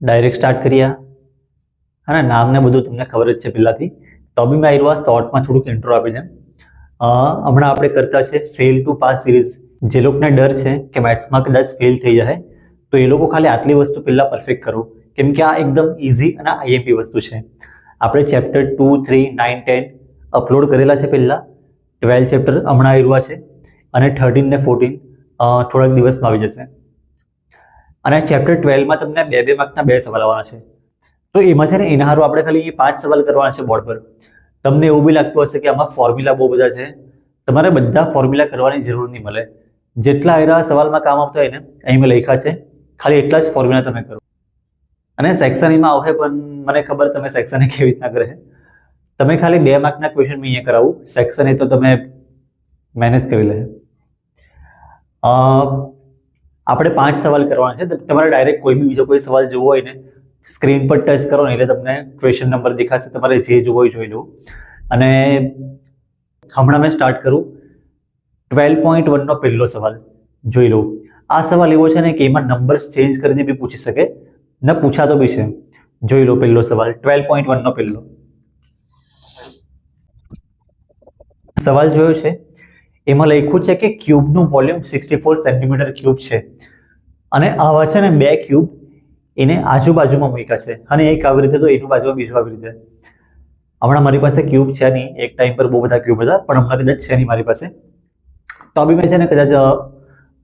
Direct start કરીએ અને નામને બધું તમને ખબર જ છે પહેલાંથી, તો બી મેં આવ્યું શોર્ટમાં થોડુંક ઇન્ટ્રો આપીને. હમણાં આપણે કરતા છે ફેલ ટુ પાસ સિરીઝ. જે લોકોને ડર છે કે મેથ્સમાં કદાચ ફેલ થઈ જાય તો એ લોકો ખાલી આટલી વસ્તુ પહેલાં પરફેક્ટ કરો, કેમ કે આ એકદમ ઇઝી અને આઈએમપી વસ્તુ છે. આપણે ચેપ્ટર 2, 3, 9, 10 અપલોડ કરેલા છે પહેલાં. 12 ચેપ્ટર હમણાં આવ્યા છે અને 13 ને 14 થોડાક દિવસમાં આવી જશે. અને ચેપ્ટર 12માં તમને 2 માર્કના 2 સવાલ આવવાના છે. તો એમાં છે ને એના હારું આપણે ખાલી 5 સવાલ કરવાના છે બોર્ડ પર. તમને એવું બી લાગતું હશે કે આમાં ફોર્મ્યુલા બહુ બધા છે, તમારે બધા ફોર્મ્યુલા કરવાની જરૂર નહીં મળે. જેટલા આયરા સવાલમાં કામ આપતા હોય ને અહીં મેં લખ્યા છે, ખાલી એટલા જ ફોર્મ્યુલા તમે કરો. અને સેક્શન એમાં આવશે, પણ મને ખબર તમે સેક્શન એ કેવી રીતના કરે. તમે ખાલી 2 માર્કના ક્વેશ્ચન મેં અહીંયા કરાવું, સેક્શન એ તો તમે મેનેજ કરી લે. આપણે 5 સવાલ કરવાના છે. તમારે ડાયરેક્ટ કોઈ બી બીજો કોઈ સવાલ જોવો હોય ને સ્ક્રીન પર ટચ કરો ને એટલે તમને ક્વેશ્ચન નંબર દેખાશે, તમારે જે જોવો હોય જોઈ લો. અને હમણાં મેં સ્ટાર્ટ કરું. 12.1નો પહેલો સવાલ જોઈ લો. આ સવાલ એવો છે ને કે એમાં નંબર્સ ચેન્જ કરીને બી પૂછી શકે ને, પૂછાતો બી છે. જોઈ લો પહેલો સવાલ 12.1નો પહેલો સવાલ જોયો છે. એમાં લખ્યું છે કે ક્યુબનું વોલ્યુમ 64 સેન્ટીમીટર ક્યુબ છે અને આવા છે ને 2 ક્યુબ એને આજુબાજુમાં મૂક્યા છે, અને એક આવી રીતે તો એનું બાજુમાં બીજું આવી રીતે. હમણાં મારી પાસે ક્યુબ છે નહીં, એક ટાઈમ પર બહુ બધા ક્યુબ હતા, પણ હમણાં કદાચ છે નહીં મારી પાસે. તો બી મેં છે ને કદાચ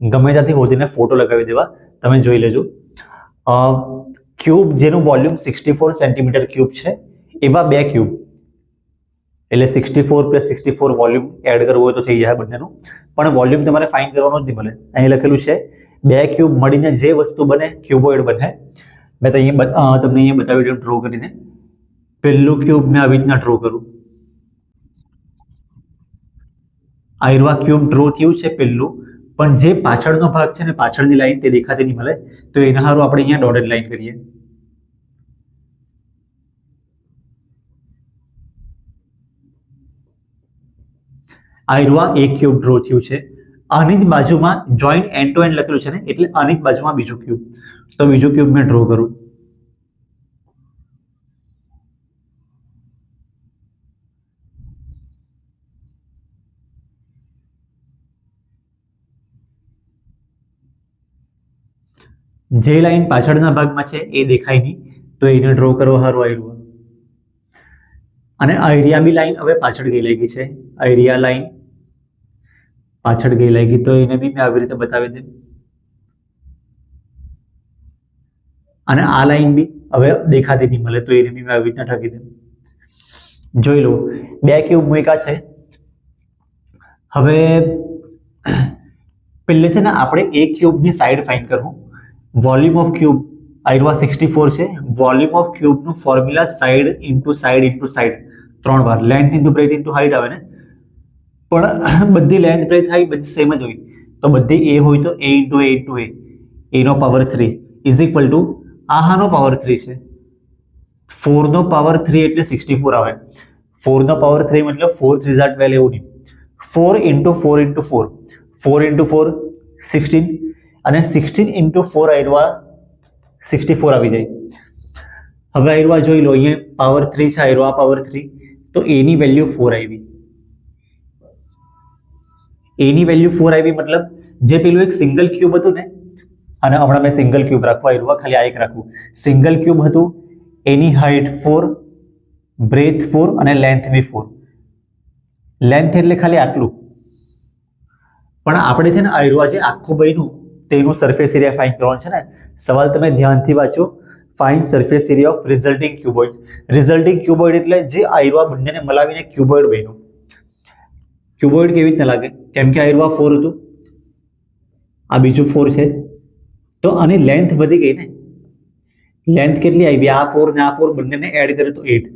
ગમે ત્યાંથી હોદીને ફોટો લગાવી દેવા, તમે જોઈ લેજો. ક્યુબ જેનું વોલ્યુમ 64 સેન્ટીમીટર ક્યુબ છે, એવા 2 ક્યુબ, એટલે 64 + 64 વોલ્યુમ એડ કરવું હોય તો થઈ જાય બંનેનું, પણ વોલ્યુમ તમારે ફાઇન્ડ કરવાનો જ નહીં મળે. અહીં લખેલું છે 2 ક્યુબ મળીને જે વસ્તુ બને ક્યુબોઇડ બને. મેં તો અહીંયા તમને અહીંયા બતાવી દઉં ડ્રો કરીને. પહેલું ક્યુબ મેં આવી રીતના ડ્રો કરું. આયરવા ક્યુબ ડ્રો થયું છે પહેલું, પણ જે પાછળનો ભાગ છે ને પાછળની લાઈન તે દેખાતી નહીં મળે, તો એના સારું આપણે અહીંયા ડોટેડ લાઈન કરીએ. આયરવા એક ક્યુબ ડ્રો થયું છે. આની જ બાજુમાં જોઈન્ટ એન્ડ ટુ એન્ડ લખેલું છે ને, એટલે આની જ બાજુમાં બીજું ક્યુબ, તો બીજું ક્યુબ મેં ડ્રો કરું. જે લાઈન પાછળના ભાગમાં છે એ દેખાય નહીં, તો એને ડ્રો કરવા સારું આયરવા. અને આયરિયા બી લાઈન હવે પાછળ ગઈ લાગી છે. આયરિયા લાઈન પાછળ ગઈ લાગી, તો એને બી મેં આવી રીતે બતાવી દઉં. અને આ લાઈન બી હવે દેખાતી નહીં મળે, તો એને બી મેં આવી રીતના ઠકી દઉં. જોઈ લો 2 ક્યુબ મૂક્યા છે. હવે પહેલે છે ને આપણે એક ક્યુબની સાઈડ ફાઇન્ડ કરવું. વોલ્યુમ ઓફ ક્યુબ આયરવા 64 છે. વોલ્યુમ ઓફ ક્યુબનું formula side into side into side 3 વાર, length into breadth into height આવે ને, પણ બધી લેન્થ બ્રેથ હાઈટ બધી સેમ જ હોય. તો બધી એ હોય તો a into a into a, એનો પાવર 3 ઇઝ ઇક્વલ ટુ આહાનો પાવર 3 છે. 4નો પાવર 3 એટલે 64 આવે. 4નો પાવર 3 મતલબ 4 3 12 એવું નહીં, 4 ઇન્ટુ 4 ઇન્ટુ 4, 4 ઇન્ટુ 4 16, અને 16 ઇન્ટુ 4 આયરવા 64 આવી જાય. હવે આયરવા જોઈ લો, અહીંયા પાવર 3 છે, આયરવા પાવર 3, તો એની વેલ્યુ 4 આવી. એની વેલ્યુ 4 આવી મતલબ જે પેલું એક સિંગલ ક્યુબ હતું ને, અને હમણાં મેં સિંગલ ક્યુબ રાખવા આયરવા, ખાલી આ એક રાખવું. સિંગલ ક્યુબ હતું, એની હાઈટ 4, બ્રેથ 4 અને લેન્થ બી 4. લેન્થ એટલે ખાલી આટલું, પણ આપણે છે ને આયરવા જે આખું બન્યું તેનું સરફેસ એરિયા ફાઇન્ડ કરવાનું છે ને. સવાલ તમે ધ્યાનથી વાંચો. Find surface area of resulting cuboid. Resulting cuboid એટલે જે આયરવા બંનેને મલાવીને ક્યુબોઇડ બન્યું. ક્યુબોઇડ કેવી રીતના લાગે, કેમ કે આયરવા 4 હતું, આ બીજું 4 છે, તો આની લેન્થ વધી ગઈ ને. લેન્થ કેટલી આવી, આ 4 ને આ 4 બંનેને એડ કરે તો 8.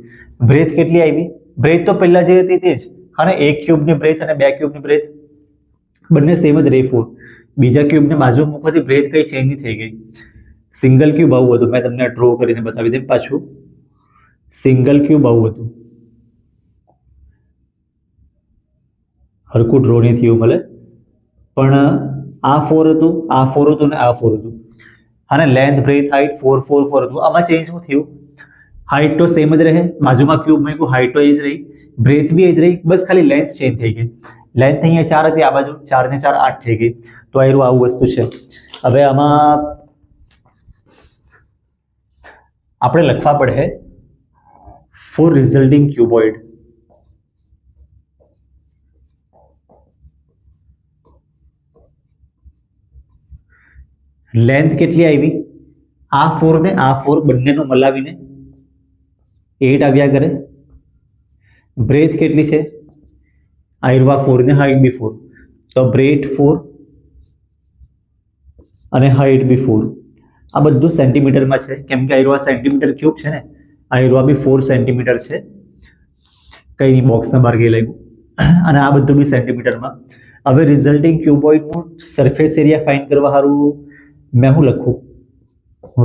બ્રેથ કેટલી આવી, બ્રેથ તો પહેલા જે હતી તે જ, અને એક ક્યુબની બ્રેથ અને 2 ક્યુબની બ્રેથ બંને સેમ જ રહી 4. બીજા ક્યુબને બાજુ મૂકવાથી બ્રેથ કઈ ચેન્જ નહીં થઈ ગઈ. સિંગલ ક્યુબ આવું હતું, મેં તમને ડ્રો કરીને બતાવી દઉં પાછું. સિંગલ ક્યુબ આવું હતું, હરકું ડ્રો નહીં થયું મળે, પણ આ 4 હતું, આ 4 હતું ને આ 4 હતું. અને લેન્થ બ્રેથ હાઇટ 4 4 4 હતું. આમાં ચેન્જ શું થયું? હાઇટ તો સેમ જ રહે, બાજુમાં ક્યુબ મૂક્યું, હાઇટ તો એ જ રહી, બ્રેથ બી એ જ રહી, બસ ખાલી લેન્થ ચેન્જ થઈ ગઈ. લેન્થ અહીંયા 4 હતી, આ બાજુ 4 ને 4 8 થઈ ગઈ. તો આ આવું વસ્તુ છે. હવે આમાં આપણે લખવા પડે ફોર રિઝલ્ટિંગ ક્યુબોઇડ. લેન્થ કેટલી આવી? આ 4 ને આ 4 બંનેનો મલાવીને 8 આવ્યા કરે. બ્રેથ કેટલી છે? આયરવા 4 ને હાઇટ બી 4, તો બ્રેથ 4 અને હાઇટ બી 4. આ બધું સેન્ટીમીટરમાં છે, કેમ કે આયરવા સેન્ટીમીટર ક્યુબ છે ને, આયરવા બી 4 સેન્ટીમીટર છે. કંઈ નહીં, બોક્સના બહાર ગઈ લાગ્યું. અને આ બધું બી સેન્ટીમીટરમાં. હવે રિઝલ્ટિંગ ક્યુબોઇડનું સરફેસ એરિયા ફાઇન્ડ કરવા સારું મેં શું લખું?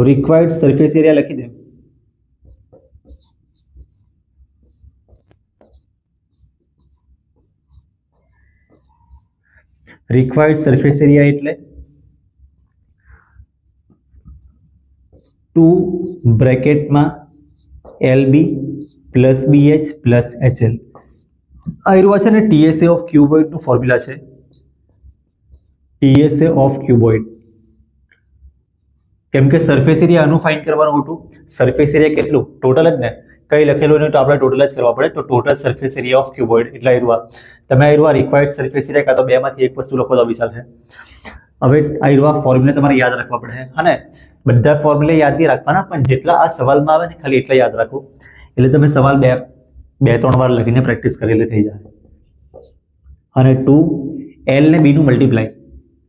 રિક્વાયર્ડ સરફેસ એરિયા લખી દે. રિક્વાયર્ડ સરફેસ એરિયા એટલે 2 બ્રેકેટમાં LB plus BH plus HL. આ છે ને TSA ઓફ ક્યુબોઇડનું ફોર્મ્યુલા છે. TSA of cuboid. કેમ કે સરફેસ એરિયા આનું ફાઇન્ડ કરવાનું હતું. સરફેસ એરિયા કેટલું? ટોટલ જ ને, કઈ લખેલું નહીં તો આપણે ટોટલ જ કરવા પડે. તો total surface area of cuboid એટલે આયરવા. તમે આયરવા રિક્વાયર્ડ સરફેસ એરિયા કાં તો બેમાંથી એક વસ્તુ લખો તો બી ચાલશે. હવે આયરવા ફોર્મ્યુલા તમારે યાદ રાખવા પડે. અને બધા ફોર્મ્યુલા યાદ નહીં રાખવાના, પણ જેટલા આ સવાલમાં આવે ને ખાલી એટલા યાદ રાખો. એટલે તમે સવાલ બે ત્રણ વાર લખીને પ્રેક્ટિસ કરેલી થઈ જાય. અને 2 L ને B નું મલ્ટીપ્લાય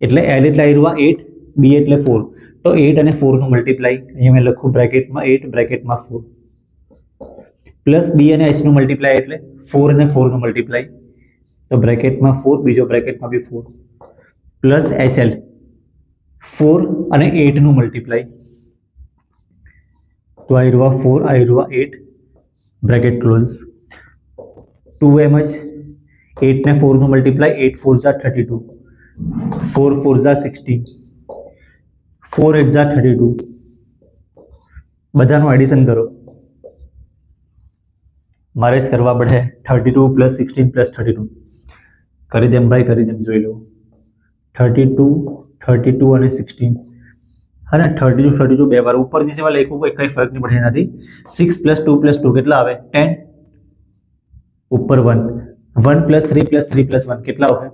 એટલે L એટલે આયરવા 8, B એટલે 4. તો 8 અને 4 નું મલ્ટીપ્લાય અહીંયા મેં લખું બ્રેકેટમાં 8 બ્રેકેટમાં 4 પ્લસ B અને H નું મલ્ટીપ્લાય એટલે 4 અને 4 નું મલ્ટીપ્લાય, તો બ્રેકેટમાં 4 બીજો બ્રેકેટમાં બી 4 પ્લસ HL 4 અને 8 નું મલ્ટીપ્લાય, તો આયરવા 4 આયરવા 8 બ્રેકેટ ક્લોઝ. 2 એમ જ 8 ને 4 નું મલ્ટીપ્લાય 8 4 જા 32, 4 4 જા 16, 4 8 જા 32. બધાનું એડિશન કરો. મારે જ કરવા પડે. 32 પ્લસ 16 પ્લસ 32 કરી દેમ ભાઈ, કરી દેમ, જોઈ લો. 32 32 અને 16. હા ને, 32 બે વાર ઉપર નીચેમાં લખ્યું કોઈ કંઈ ફરક નહીં પડે એનાથી. 6 પ્લસ 2 કેટલા આવે? 10. ઉપર 1 1 પ્લસ 3 પ્લસ 3 પ્લસ 1 કેટલા આવે?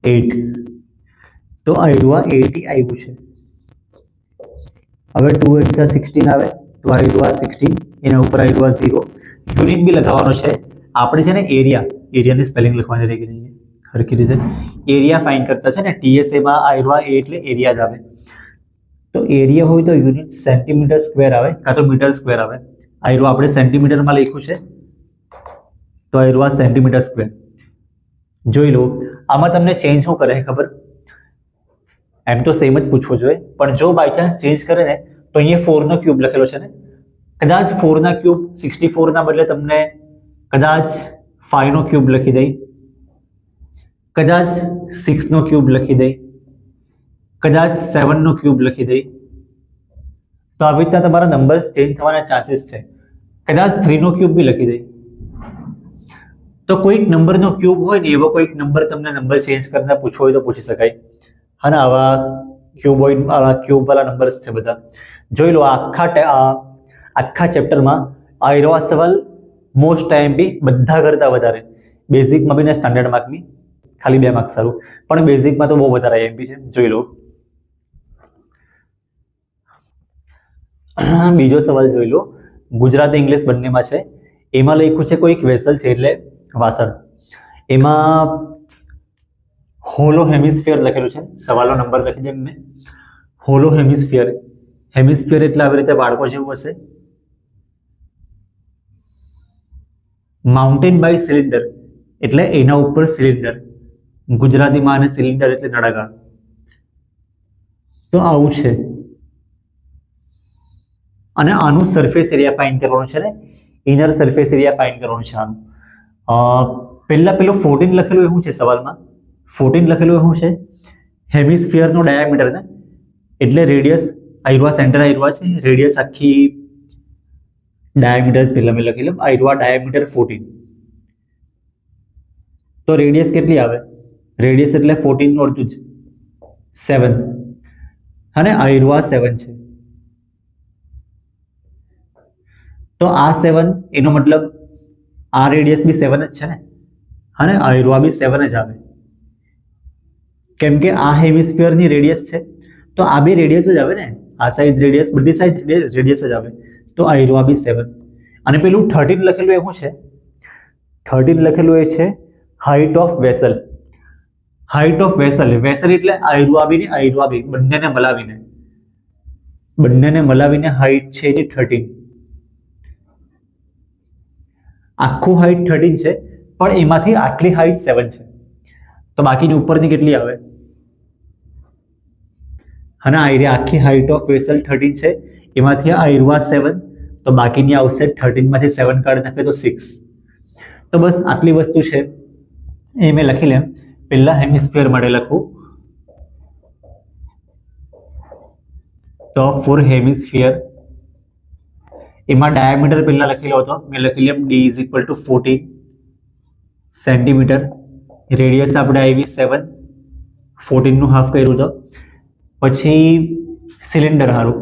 8. તો આયરવા 80 આવ્યું છે. હવે 2 8 16 આવે, તો આયરવા 16, એના ઉપર આયરવા 0. યુનિટ બી લગાવવાનો છે આપણે, છે ને એરિયાની સ્પેલિંગ લખવાની રહી ગઈ સરખી રીતે. એરિયા ફાઇન્ડ કરતા છે ને TSA માં આયરવા A એટલે એરિયા જ આવે. તો એરિયા હોય તો યુનિટ સેન્ટીમીટર સ્ક્વેર આવે કાં તો મીટર સ્ક્વેર આવે. આયરવા આપણે સેન્ટીમીટરમાં લખ્યું છે, તો આયરવા સેન્ટીમીટર સ્ક્વેર. જોઈ લો. આમાં તમને ચેન્જ શું કરે ખબર? એમ તો સેમ જ પૂછવો જોઈએ, પણ જો બાય ચાન્સ ચેન્જ કરે ને તો અહીંયા 4 નો ક્યુબ લખેલો છે ને, કદાચ 4 ના ક્યુબ 64 ના બદલે તમને કદાચ 5 નો ક્યુબ લખી દઈ, કદાચ 6 નો ક્યુબ લખી દઈ, કદાચ 7 નો ક્યુબ લખી દઈ. તો આવી રીતના તમારા નંબર્સ ચેન્જ થવાના ચાન્સીસ છે. કદાચ 3 નો ક્યુબ બી લખી દઈ. તો કોઈક નંબરનો ક્યુબ હોય ને, એવો કોઈક નંબર તમને નંબર ચેન્જ કરીને પૂછવો હોય તો પૂછી શકાય. હા ને, આવા ક્યુબોઇડ ક્યુબ વાળા નંબર્સ છે બધા. જોઈ લો. આખા ચેપ્ટરમાં આયરવા સવાલ મોસ્ટ ટાઈમ બી બધા કરતા વધારે બેઝિકમાં બી ને સ્ટાન્ડર્ડ માર્કની ખાલી 2 માર્ક સારું, પણ બેઝિકમાં તો બહુ વધારે IMP છે. જોઈ લો. બીજો સવાલ જોઈ લો. ગુજરાતી ઇંગ્લિશ બંનેમાં છે. એમાં લખ્યું છે કોઈક વેસલ છે એટલે વાસણ. એમાં હોલો હેમિસ્ફિયર લખેલું છે. સવાલનો નંબર લખી દે મેં. Hollow hemisphere. હેમિસ્ફિયર એટલે આવી રીતે બાળકો જેવું હશે. માઉન્ટેન બાય સિલિન્ડર એટલે એના ઉપર સિલિન્ડર. ગુજરાતીમાં આને સિલિન્ડર એટલે નળાકાર. તો આવું છે. અને આનું સરફેસ એરિયા ફાઇન્ડ કરવાનું છે ને, ઇનર સરફેસ એરિયા ફાઇન્ડ કરવાનું છે આનું. પેલું 14 લખેલું એવું છે સવાલમાં. 14 લખેલું એવું છે હેમિસ્ફિયરનો ડાયામીટર ને, એટલે રેડિયસ આયરવા સેન્ટર આયરવા છે, રેડિયસ આખી ડાયામીટર પહેલા મેં લખી લઉં, આયરવા ડાયામીટર 14, તો રેડિયસ કેટલી આવે? રેડિયસ એટલે 14 નું અડધું જ 7, અને આયરવા 7 છે, તો આ 7 એનો મતલબ આ રેડિયસ બી 7 જ છે ને, અને આયરવા બી 7 જ આવે, કેમ કે આ હેમિસ્ફિયરની રેડિયસ છે, તો આ બી રેડિયસ જ આવે ને, આ સાઈડ રેડિયસ, બધી સાઈડ રેડિયસ જ આવે, તો આયરવા બી 7. અને પેલું 13 લખેલું એ શું છે? 13 લખેલું એ છે height of vessel. Height of vessel, vessel એટલે આયરવા બી ને આયરવા બી બંનેને મલાવીને હાઇટ છે એની 13. આખું હાઇટ 13 છે, પણ એમાંથી આટલી હાઇટ 7 છે, તો બાકીની ઉપરની કેટલી આવે? અને આખી હાઇટ ઓફ વેસલ 13 છે, એમાંથી આયરવા 7, તો બાકીની આવશે 13 માંથી 7 કાઢી નાખે તો 6. તો બસ આટલી વસ્તુ છે એ મેં લખી લેમ. પહેલા હેમિસ્ફિયર માટે લખું તો ફોર હેમિસ્ફિયર એમાં ડાયામીટર પહેલા લખેલો હતો, મેં લખી લેમ d = 14 સેન્ટીમીટર, રેડિયસ આપણે આવી 7, 14 નું હાફ કર્યું તો પછી સિલિન્ડર હારું,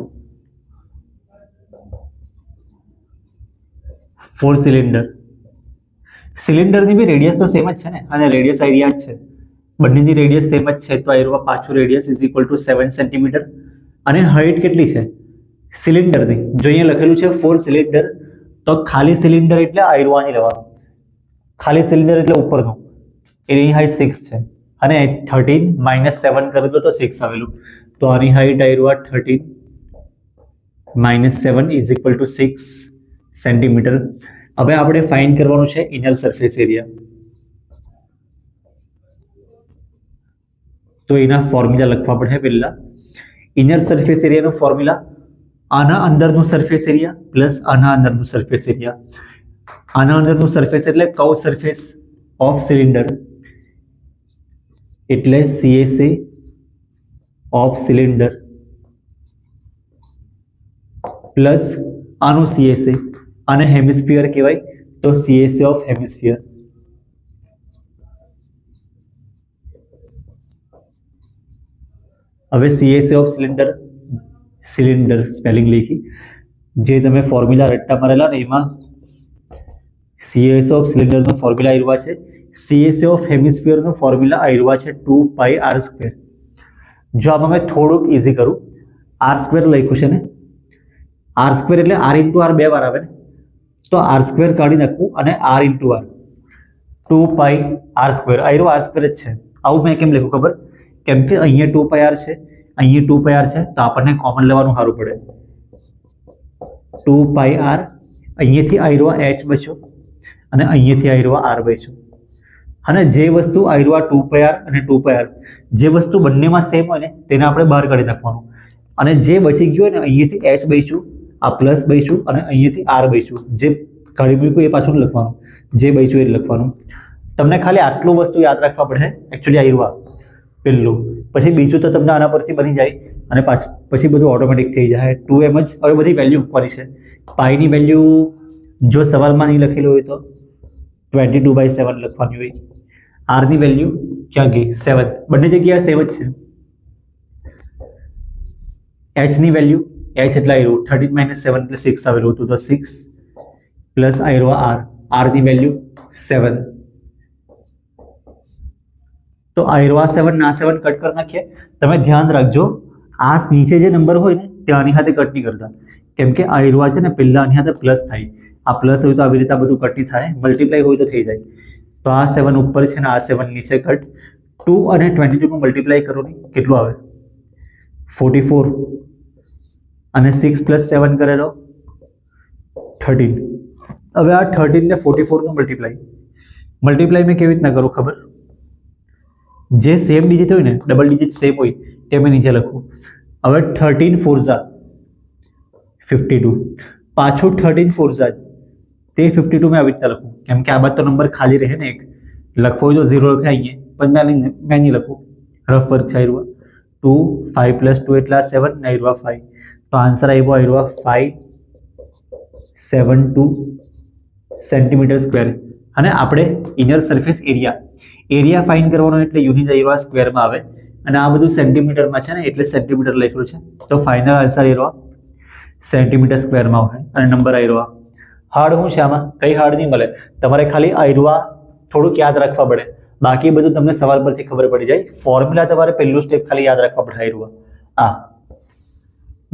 ફોર સિલિન્ડરની બી રેડિયસ તો સેમ જ છે ને, અને રેડિયસ આઈડિયા જ છે, બંનેની રેડિયસ સેમ જ છે, તો આયરવા પાછું રેડિયસ = 7 સેન્ટીમીટર. અને હાઇટ કેટલી છે સિલિન્ડરની? જો અહીંયા લખેલું છે ફોર સિલિન્ડર, તો ખાલી સિલિન્ડર એટલે આયરવાની લેવાનું, ખાલી સિલિન્ડર એટલે ઉપરનું, એની હાઇટ 6 છે, અને 13 - 7 કરી દો તો 6 આવેલું, તો આની હાઇટ આયરવા 13 - 7 = 6 સેન્ટીમીટર. હવે આપણે ફાઇન્ડ કરવાનું છે ઇનર સરફેસ એરિયા, તો એના ફોર્મ્યુલા લખવા પડે. પહેલા ઇનર સરફેસ એરિયાનો ફોર્મ્યુલા આના અંદરનું સરફેસ એરિયા પ્લસ આના અંદરનું સરફેસ એરિયા. આના અંદરનું સરફેસ એટલે કર્વ સરફેસ ઓફ સિલિન્ડર, એટલે CSA ઓફ સિલિન્ડર પ્લસ આનું CSA, આને હેમિસ્ફિયર કહેવાય, તો CSA ઓફ હેમિસ્ફિયર. હવે CSA ઓફ સિલિન્ડર સ્પેલિંગ લખી, જે તમે ફોર્મ્યુલા રટ્ટા મારેલા ને એમાં CSA ઓફ સિલિન્ડરનો ફોર્મ્યુલા આયરવા છે, CSA ઓફ હેમિસ્ફિયરનો ફોર્મ્યુલા આયરવા છે 2πr². જો આમાં મેં થોડુંક ઇઝી કરું, r² લખ્યું છે ને, r² એટલે r × r 2 વાર આવે ને, તો r² કાઢી નાખવું અને r × r 2πr², આયરો r² જ છે. આવું મેં કેમ લખ્યું ખબર? કેમ કે અહીંયા 2πr છે, અહીંયા 2πr છે, તો આપણને કોમન લેવાનું સારું પડે. 2πr, અહીંયાથી આયરવા h બચ્યો અને અહીંયાથી આયરવા r બચ્યો. અને જે વસ્તુ આયરવા 2πr અને 2πr, જે વસ્તુ બંનેમાં સેમ હોય ને તેને આપણે બહાર કાઢી નાખવાનું, અને જે બચી ગયું ને અહીંયાથી h બચ્યું, આ પ્લસ બચ્યું અને અહીંયાથી r બચ્યું, જે કાઢી મૂક્યું એ પાછું લખવાનું, જે બચ્યું એ લખવાનું. તમને ખાલી આટલું વસ્તુ યાદ રાખવા પડે એકચ્યુઅલી આયરવા પહેલું, પછી બીજું તો તમને આના પરથી બની જાય, અને પછી બધું ઓટોમેટિક થઈ જાય. 2m જ હવે બધી વેલ્યુ મૂકવાની છે. પાઈની વેલ્યુ જો સવાલમાં નહીં લખેલું હોય તો 22/7 લખવાની હોય. આરની વેલ્યુ ક્યાં ગઈ? 7, બંને જગ્યાએ સેમ જ છે. એચની વેલ્યુ, એચ એટલે આયરો 13 - 7 એટલે 6 આવેલું હતું, તો 6 પ્લસ આયરવા r, આરની વેલ્યુ 7. તો આયરવા 7 ના 7 કટ કરી નાખીએ. તમે ધ્યાન રાખજો, આ નીચે જે નંબર હોય ને ત્યાંની સાથે કટ નહીં કરતા, કેમ કે આયરવા છે ને પહેલા આની સાથે પ્લસ થાય, આ પ્લસ હોય તો આવી રીતે બધું કટ નહીં થાય, મલ્ટીપ્લાય હોય તો થઈ જાય. તો આ 7 ઉપર છે ને આ 7 નીચે કટ. 2 અને 22 નું મલ્ટીપ્લાય કરો ને કેટલું આવે? 44, અને 6 + 7 કરેલો 13. હવે આ 13 ને 44 નું મલ્ટીપ્લાય મેં કેવી રીતના કરું ખબર? જે સેમ ડિજિટ હોય ને, ડબલ ડિજિટ સેમ હોય તે મેં નીચે લખું. હવે 13 × 4 = 52, પાછું 13 × 4 તે 52 મેં આવી રીતના લખું, કેમ કે આ બાદ તો નંબર ખાલી રહે ને, એક લખવો હોય તો 0 લખાય અહીંયા, પણ મેં નહીં લખું, રફ વર્ક છે. 2 5 + 2 એટલે 7 ને આયરવા 5, તો આન્સર આવ્યો આયરવા 572 સેન્ટીમીટર સ્ક્વેર. અને આપણે ઇનર સરફેસ એરિયા ફાઇન્ડ કરવાનો એટલે યુનિટ આયરવા સ્ક્વેરમાં આવે, અને આ બધું સેન્ટીમીટરમાં છે ને એટલે સેન્ટીમીટર લખેલું છે, તો ફાઇનલ આન્સર આયરવા સેન્ટીમીટર સ્ક્વેરમાં આવે. અને નંબર આયરવા હાર્ડ શું છે આમાં કંઈ હાર્ડ નહીં મળે, તમારે ખાલી આયરવા થોડુંક યાદ રાખવા પડે, બાકી બધું તમને સવાલ પરથી ખબર પડી જાય. ફોર્મ્યુલા તમારે પહેલું સ્ટેપ ખાલી યાદ રાખવા પડે આયરવા,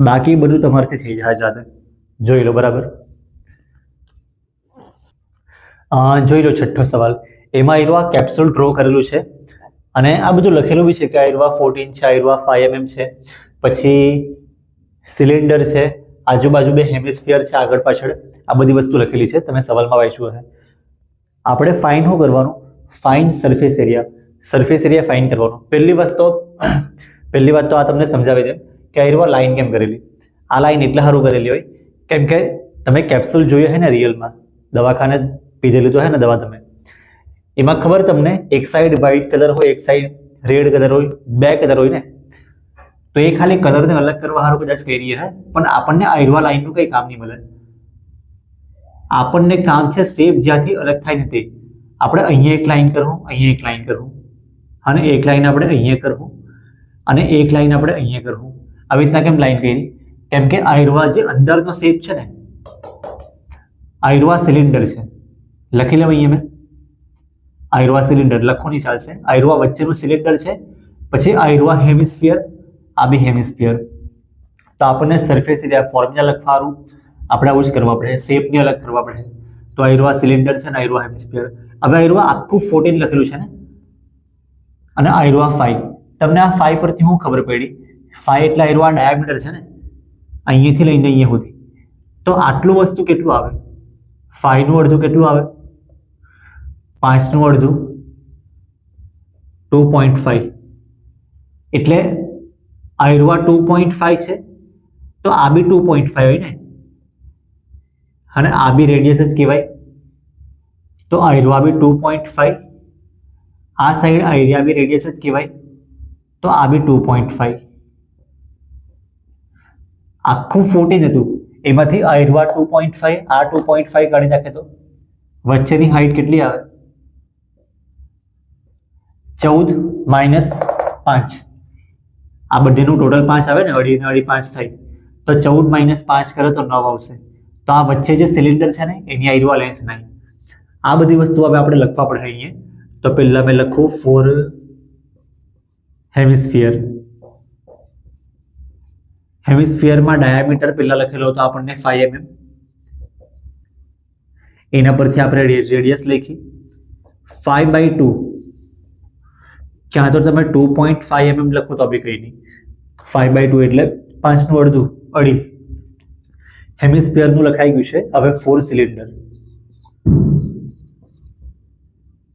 બાકી બધું તમારાથી થઈ જાય જાતે. જોઈ લો બરાબર. જોઈ લો છઠ્ઠો સવાલ. એમાં આયરવા કેપ્સ્યુલ ડ્રો કરેલું છે, અને આ બધું લખેલું બી છે કે આયરવા 14 છે, આયરવા 5 mm છે, પછી સિલિન્ડર છે, આજુબાજુ 2 હેમિસ્ફિયર છે આગળ પાછળ, આ બધી વસ્તુ લખેલી છે, તમે સવાલમાં વાંચ્યું હશે. આપણે ફાઇન શું કરવાનું, ફાઇન સરફેસ એરિયા ફાઇન કરવાનો. પહેલી વાત તો આ તમને સમજાવી દે કે આયરવા લાઈન કેમ કરેલી. આ લાઈન એટલે સારું કરેલી હોય કેમ કે તમે કેપ્સ્યુલ જોયું હે ને રિયલમાં, દવાખાને પીધેલું તો હે ને દવા, તમે એમાં ખબર તમને એક સાઈડ વ્હાઇટ કલર હોય, એક સાઈડ રેડ કલર હોય, 2 કલર હોય ને, તો એ ખાલી કલરને અલગ કરવા સારું કદાચ કરી હે, પણ આપણને આયરવા લાઈનનું કંઈ કામ નહીં મળે. આપણને કામ છે શેપ જ્યાંથી અલગ થાય ને તે. આપણે અહીંયા એક લાઈન કરવું, અહીંયા એક લાઈન કરવું, અને એક લાઈન આપણે અહીંયા કરવું, અને એક લાઈન આપણે અહીંયા કરવું. આવી રીતના કેમ લાઈન કરી? કેમ કે આયરવા જે અંદરનો શેપ છે ને, આયરવા સિલિન્ડર છે, લખી લેવા અહીંયા મેં આયરવા સિલિન્ડર લખો નહીં ચાલશે. આયરવા વચ્ચેનું સિલિન્ડર છે, પછી આયરવા હેમિસ્ફિયર, આ બી હેમિસ્ફિયર. તો આપણને સરફેસ એરિયા ફોર્મ્યુલા લખવાનું આપણે આવું જ કરવા પડે, શેપને અલગ કરવા પડે. તો આયરવા સિલિન્ડર છે ને આયરવા હેમિસ્ફિયર. હવે આયરવા આખું 14 લખેલું છે ને, અને આયરવા 5, તમને આ 5 પરથી શું ખબર પડી? 5 એટલે આયરવા ડાયામીટર છે ને, અહીંયાથી લઈને અહીંયા સુધી, તો આટલું વસ્તુ કેટલું આવે? 5 નું અડધું કેટલું આવે? 5 નું અડધું 2.5, એટલે આયરવા 2.5 છે, તો આ બી 2.5 હોય ને, અને આ બી રેડિયસ જ કહેવાય, તો આયરવા બી 2.5, આ સાઈડ આયરિયા બી રેડિયસ જ કહેવાય, તો આ બી 2.5. આખું 14 હતું, એમાંથી આયરવા 2.5, આ 2.5 કાઢી નાખે તો વચ્ચેની હાઈટ કેટલી આવે? 14 - 5. આ બધેનું ટોટલ 5 આવે ને, અઢી 5 થાય, તો 14 - 5 કરે તો 9 આવશે. તો આ વચ્ચે જે સિલિન્ડર છે ને એની આયરવા લેન્થ 9. આ બધી વસ્તુ હવે આપણે લખવા પડે અહીંયા. તો પહેલા મેં લખું 4 હેમિસ્ફિયર. હેમિસ્ફિયરમાં ડાયામીટર પહેલા લખેલો હતો આપણને 5 mm, એના પરથી આપણે રેડિયસ લખી 5/2, ક્યાં તો તમે 2.5 mm લખો તો બી કંઈ નહીં, 5/2 એટલે 5 નું અડધું, અઢી. હેમિસ્ફિયરનું લખાઈ ગયું છે. હવે 4 સિલિન્ડર.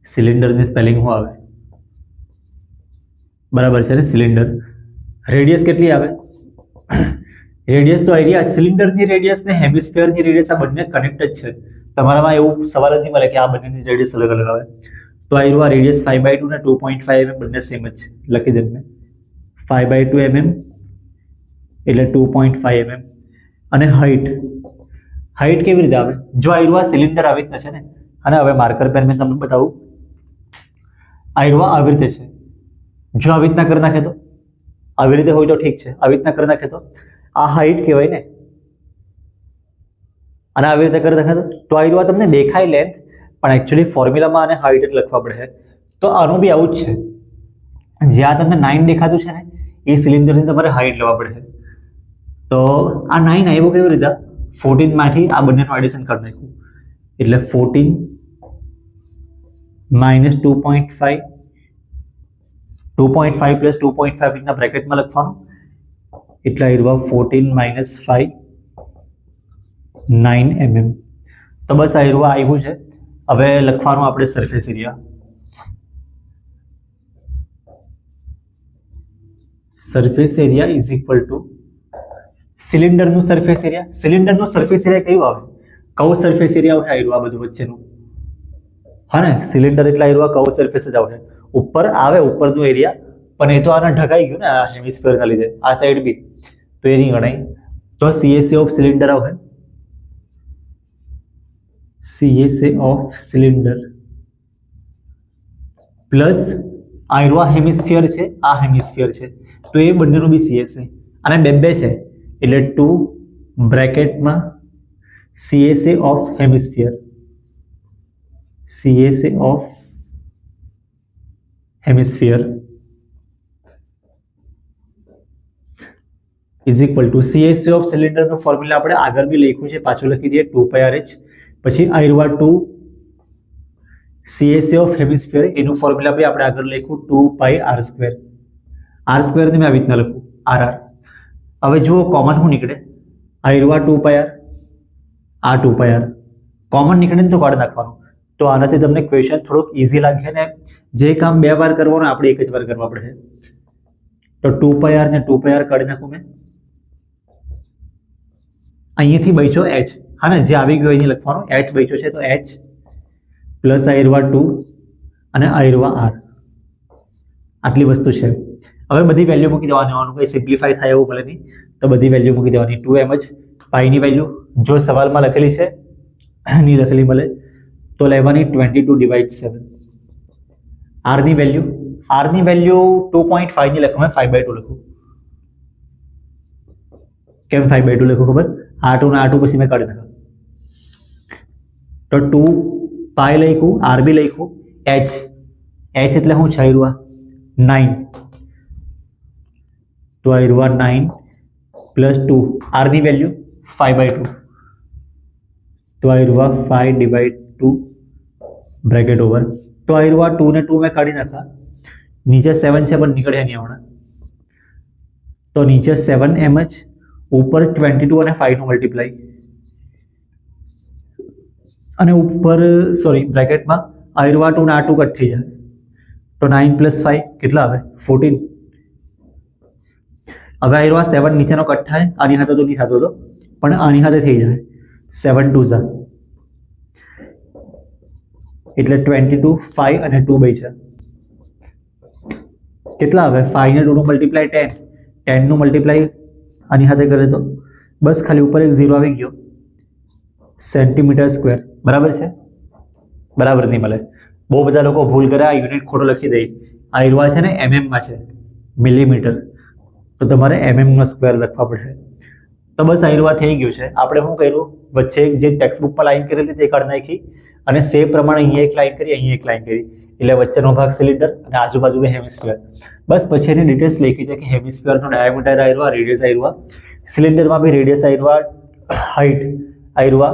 સિલિન્ડરની સ્પેલિંગ શું આવે? બરાબર છે ને, સિલિન્ડર. રેડિયસ કેટલી આવે? રેડિયસ તો એરિયા, સિલિન્ડરની રેડિયસ ને હેમિસ્ફિયરની રેડિયસ આ બંને કનેક્ટ જ છે. તમારામાં એવું સવાલ જ નહીં મળે કે આ બંનેની રેડિયસ અલગ અલગ આવે. તો આયરવા રેડિયસ 5/2 ને 2.5 mm બંને સેમ જ છે, લખી દે મેં 5/2 mm એટલે 2.5 mm. અને હાઈટ કેવી રીતે આવે? જો આયરવા સિલિન્ડર આવી રીતના છે ને, અને હવે માર્કર પેન મેં તમને બતાવું, આયરવા આવી રીતે છે, જો આવી રીતના કરી નાખે તો, આવી રીતે હોય તો ઠીક છે, આવી રીતના કરી નાખે તો આ હાઈટ કહેવાય ને, અને આવી રીતે કરી નાખે તો આયરવા તમને દેખાય લેન્થ, પણ એકચ્યુઅલી ફોર્મ્યુલામાં આને હાઈટ જ લખવા પડે. તો આનું બી આવું જ છે, જ્યાં તમને 9 દેખાતું છે ને એ સિલિન્ડરની તમારે હાઈટ લેવા પડે. તો આ 9 આવ્યું કેવી રીતે? 14 માંથી આ બંનેનું એડિશન કરી નાખ્યું, એટલે 14 - 2.5, 2.5 + 2.5 રીતના બ્રેકેટમાં લખવાનું, એટલે આયરવા 14 - 5 9 mm. તો બસ આયરવા આવ્યું છે. હવે લખવાનું આપણે surface area. Surface area is equal to સિલિન્ડરનું સરફેસ એરિયા. સિલિન્ડરનું સરફેસ એરિયા કયું આવે? કવ સરફેસ એરિયા આવે આયરવા બધું વચ્ચેનું, હા ને. સિલિન્ડર એટલે આયરવા કવ સરફેસ જ આવે, ઉપર આવે ઉપરનું એરિયા, પણ એ તો આને ઢકાઈ ગયું ને આ હેમિસ્ફિયરના લીધે, આ સાઈડ બી, તો એ નહીં ગણાય. તો CSA ઓફ સિલિન્ડર આવે, CSA ઓફ સિલિન્ડર પ્લસ આયરો હેમિસ્ફિયર છે, આ હેમિસ્ફિયર છે, તો એ બંનેનું બી CSA, અને બે છે એટલે 2 બ્રેકેટમાં CSA of hemisphere, CSA of hemisphere is equal to CSA of સિલિન્ડરનું ફોર્મ્યુલા આપણે આગળ બી લખ્યું છે, પાછું લખી દઈએ 2πRH, પછી આયરવા 2 CSA ઓફ હેમિસ્ફિયર એનું ફોર્મ્યુલા બી આપણે આગળ લખ્યું 2πr², r² ને મેં આવી રીતના લખું RR. હવે જુઓ કોમન શું નીકળે, આયરવા 2πr, આ 2πr કોમન નીકળે ને તો કાઢી નાખવાનું. તો આનાથી તમને ક્વેશ્ચન થોડોક ઇઝી લાગે ને જે કામ 2 વાર કરવાનું આપણે એક જ વાર કરવા પડે. તો 2πr ને 2πr કાઢી નાખું મેં, અહીંયાથી બચ્યો h, હા ને, જે આવી ગયો અહીં લખવાનું, h બચ્યો છે તો h પ્લસ આયરવા 2 અને આયરવા r, આટલી વસ્તુ છે. હવે બધી વેલ્યુ મૂકી દેવાની, આનું કંઈ સિમ્પ્લિફાય થાય એવું ભલે નહીં, તો બધી વેલ્યુ મૂકી દેવાની. 2 એમ જ પાઈની વેલ્યુ જો સવાલમાં લખેલી છે નહીં લખેલી મળે તો લેવાની 22/7. આરની વેલ્યુ 2.5 ની લખું મેં, 5/2 લખું. કેમ 5/2 લખું ખબર, R2 ને R2 પછી મેં કાઢી નાખ્યું, તો 2π લખ્યું, R બી લખ્યું, h એટલે હું છે આયરવા 9, તો આયરવા 9 પ્લસ 2, R ની વેલ્યુ 5/2, તો આયરવા 5/2 બ્રેકેટ ઓવર. તો આયરવા 2 ને 2 મેં કાઢી નાખા, નીચે 7 છે પણ નીકળ્યા નહીં હમણાં, તો નીચે 7 એમ જ, ઉપર 22 અને 5 નું મલ્ટીપ્લાય, અને ઉપર સોરી બ્રેકેટમાં આયરવા 2 ને આ 2 કટ થઈ જાય, તો 9 + 5 કેટલા આવે 14. હવે આયરવા 7 નીચેનો કટ થાય, આની સાથે તો નહીં થતો હતો પણ આની સાથે થઈ જાય, 7 2 ઝા એટલે 22, 5 અને 2 બચ્યા, કેટલા આવે 5 ને 2 નું મલ્ટીપ્લાય 10, 10 નું મલ્ટીપ્લાય આની સાથે કરે તો બસ ખાલી ઉપર એક 0 આવી ગયો, સેન્ટીમીટર². બરાબર છે, બરાબર નહીં મળે. બહુ બધા લોકો ભૂલ કરે, આ યુનિટ ખોટો લખી દે, આયરવા છે ને mm-માં છે, મિલીમીટર, તો તમારે mm નો સ્ક્વેર લખવા પડશે. તો બસ આયરવા થઈ ગયું છે. આપણે શું કર્યું, વચ્ચે જે ટેક્સ્ટબુકમાં લાઈન કરેલી તે કાઢી નાખી, અને સેમ પ્રમાણે અહીંયા એક લાઈન કરી, અહીંયા એક લાઈન કરી, એટલે વચ્ચેનો ભાગ સિલિન્ડર અને આજુબાજુ હેમિસ્ફિયર. બસ પછી એની ડિટેલ્સ લખી છે કે હેમિસ્ફિયરનો ડાયામીટર આયરવા, રેડિયસ આયરવા, સિલિન્ડરમાં બી રેડિયસ આયરવા, હાઇટ આયરવા,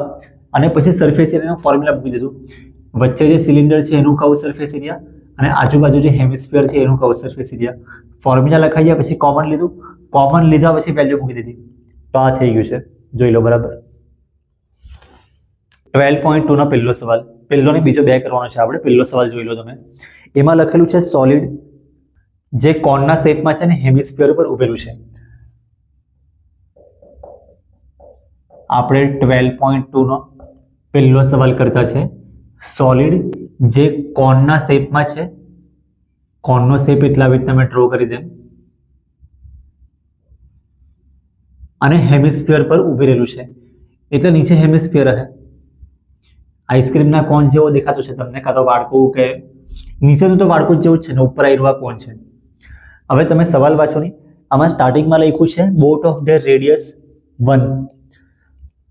અને પછી સરફેસ એરિયાનું ફોર્મ્યુલા મૂકી દીધું. વચ્ચે જે સિલિન્ડર છે એનું કર્વ સરફેસ એરિયા, અને આજુબાજુ જે હેમિસ્ફિયર છે એનું કર્વ સરફેસ એરિયા. ફોર્મ્યુલા લખાઈ ગયા પછી કોમન લીધું, કોમન લીધા પછી વેલ્યુ મૂકી દીધી, તો આ થઈ ગયું છે. જોઈ લો બરાબર. 12.2 નો પહેલો સવાલ, પહેલો ને બીજો 2 કરવાનો છે આપણે. પહેલો સવાલ જોઈ લો તમે, એમાં લખેલું છે સોલિડ જે કોનના શેપમાં છે ને હેમિસ્ફિયર પર ઉભેલું છે. આપણે 12.2 નો પહેલો સવાલ કરતા છે, સોલિડ જે કોનના શેપમાં છે, કોનનો શેપ એટલા આવી રીતના મેં ડ્રો કરી દે, અને હેમિસ્ફિયર પર ઉભી રહેલું છે, એટલે નીચે હેમિસ્ફિયર હશે. આઈસ્ક્રીમના કોન જેવો દેખાતો છે તમને, કાં તો વાડકું કે નીચેનું તો વાડકું જેવું જ છે ને ઉપર આયરવા કોન છે. હવે તમે સવાલ વાંચો નહીં, આમાં સ્ટાર્ટિંગમાં લખ્યું છે બોથ ઓફ ધેર રેડિયસ 1,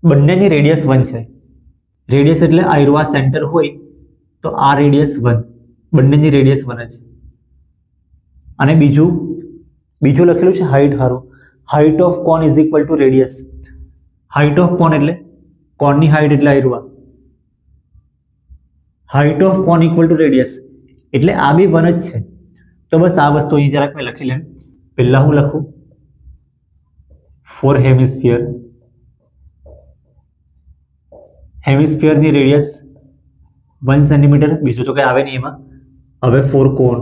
બંનેની રેડિયસ 1 છે. રેડિયસ એટલે આયરવા સેન્ટર હોય તો આ રેડિયસ 1, બંનેની રેડિયસ 1 જ. અને બીજું લખેલું છે હાઇટ હારું, height of cone is equal to radius. Height of cone એટલે કોનની હાઇટ એટલે આયરવા, height of cone equal to radius, એટલે આ બી 1 જ છે. તો બસ આ વસ્તુ અહીં જરાક મેં લખી લેમ. પહેલા હું લખું ફોર હેમિસ્ફિયર, હેમિસ્ફિયરની રેડિયસ 1 સેન્ટીમીટર, બીજું તો કંઈ આવે નહીં એમાં. હવે ફોર કોન,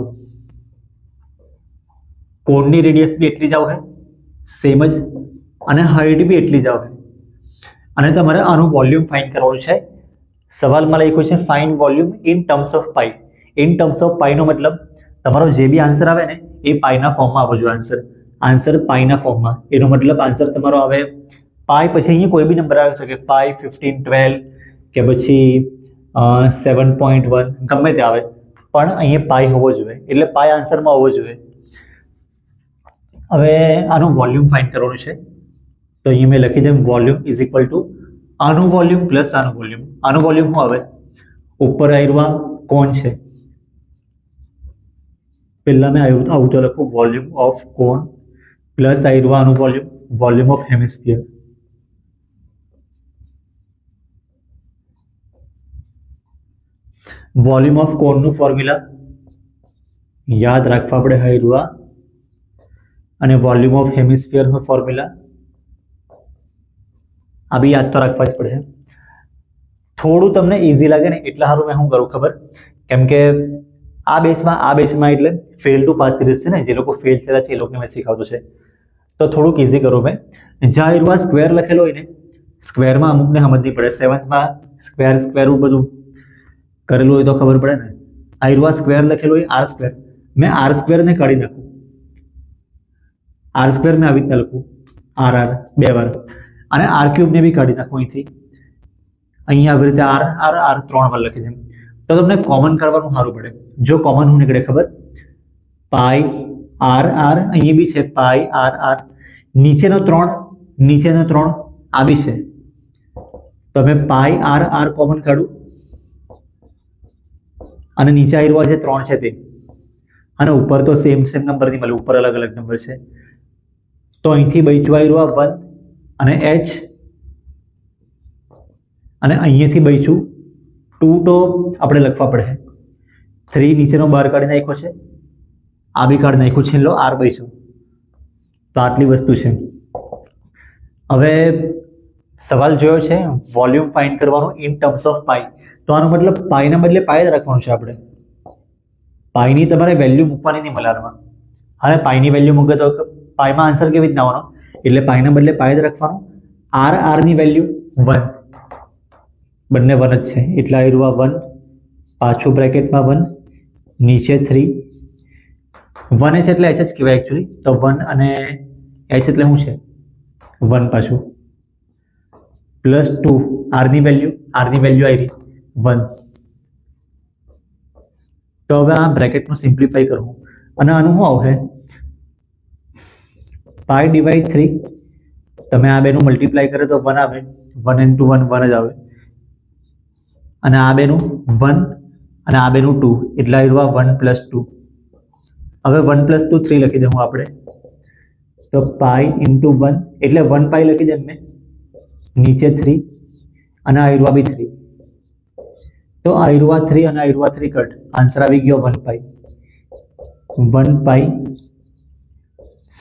કોનની રેડિયસ બી એટલી જ આવે સેમ જ, અને હાઇટ બી એટલી જ આવે. અને તમારે આનું વોલ્યુમ ફાઇન્ડ કરવાનું છે. સવાલમાં લખ્યું છે find volume in terms of pi. In terms of પાઈનો મતલબ તમારો જે બી આન્સર આવે ને એ પાઈના ફોર્મમાં આવવો જોઈએ આન્સર પાઈના ફોર્મમાં. એનો મતલબ આન્સર તમારો આવે પાઈ, પછી અહીંયા કોઈ બી નંબર આવી શકે, 5, 15, 12 કે પછી 7.1 ગમે તે આવે, પણ અહીંયા પાઈ હોવો જોઈએ, એટલે પાઈ આન્સરમાં હોવો જોઈએ. હવે આનું વોલ્યુમ ફાઇન્ડ કરવાનું છે, તો અહીંયા મેં લખી દઉં વોલ્યુમ ઇઝ ઇક્વલ ટુ આનું વોલ્યુમ પ્લસ આનું વોલ્યુમ. આનું વોલ્યુમ શું આવે? ઉપર આવ્યા કોણ છે, પહેલા મેં આવું તો લખું વોલ્યુમ ઓફ કોન પ્લસ આવ્યા આનું volume, volume of hemisphere. Volume of કોનનું ફોર્મ્યુલા યાદ રાખવા પડે આવ્યા, અને વોલ્યુમ ઓફ હેમિસ્ફિયરનું ફોર્મ્યુલા આ બી યાદ તો રાખવા જ પડે. થોડું તમને ઇઝી લાગે ને એટલા સારું મેં શું કરું ખબર, કેમ કે આ બેચમાં એટલે ફેલ ટુ પાસ સિરીઝ છે ને, જે લોકો ફેલ થયેલા છે એ લોકોને મેં શીખવતું છે, તો થોડુંક ઇઝી કરું મેં. જ્યાં એરવા સ્ક્વેર લખેલો હોય ને, સ્ક્વેરમાં અમુકને સમજ નહીં પડે, 7thમાં સ્ક્વેર બધું કરેલું હોય તો ખબર પડે ને. આ એરવા સ્ક્વેર લખેલો હોય આર સ્ક્વેર, મેં આર સ્ક્વેરને કાઢી નાખું, આર સ્ક્વેર મેં આવી રીતના લખું આર 2 વાર, અને આર ક્યુબને બી કાઢી નાખું અહીંથી, અહીંયા આવી રીતે આર 3 વાર લખી દઉં, તો તમને કોમન કરવાનું સારું પડે. જો કોમન શું નીકળે ખબર, પાઈ આર અહીંયા બી છે, પાઈ આર નીચેનો 3 આ બી છે, તો મેં પાઈ આર કોમન કાઢું, અને નીચે આવ્યા જે 3 છે તે, અને ઉપર તો સેમ નંબર નહીં મળે, ઉપર અલગ અલગ નંબર છે, તો અહીંથી બચ્યું આવ્યા 1 અને h, અને અહીંયાથી બચ્યું 2, તો આપણે લખવા પડે 3, નીચેનો બહાર કાઢી નાખ્યો છે, આ બી કાઢી નાખ્યું, છેલ્લો આર બચ્યું, તો આટલી વસ્તુ છે. હવે સવાલ જોયો છે વોલ્યુમ ફાઇન્ડ કરવાનું ઇન ટર્મ્સ ઓફ પાઈ, તો આનો મતલબ પાઈના બદલે પાઈ જ રાખવાનું છે આપણે, પાઈની તમારે વેલ્યુ મૂકવાની નહીં મળે આમાં. હવે પાઈની વેલ્યુ મૂકે તો પાઈમાં આન્સર કેવી રીતના આવવાનો, એટલે પાઈના બદલે પાઈ જ રાખવાનું. આરની વેલ્યુ 1, બંને 1 જ છે, એટલે આવ્યું 1, પાછું બ્રેકેટમાં 1, નીચે 3, 1h એટલે h જ કહેવાય એકચ્યુઅલી, તો 1 અને h એટલે શું છે 1 પાછું, પ્લસ 2 આરની વેલ્યુ આવી 1. તો હવે આ બ્રેકેટનું સિમ્પ્લિફાઈ કરવું, અને આનું શું આવશે પાઈ ડિવાઈડ 3, તમે આ બેનું મલ્ટીપ્લાય કરે તો 1 આવે, 1 into 1 1 જ આવે, અને આ બેનું 1 અને આ બેનું 2, એટલે આવ્યું 1 + 2. હવે 1 + 2 3 લખી દઉં આપણે, તો પાઈ into 1 એટલે 1 પાઈ લખી દઉં મેં, નીચે 3, અને આવ્યું બી 3, તો આવ્યું 3 અને આવ્યું 3 કટ, આન્સર આવી ગયો 1 પાઈ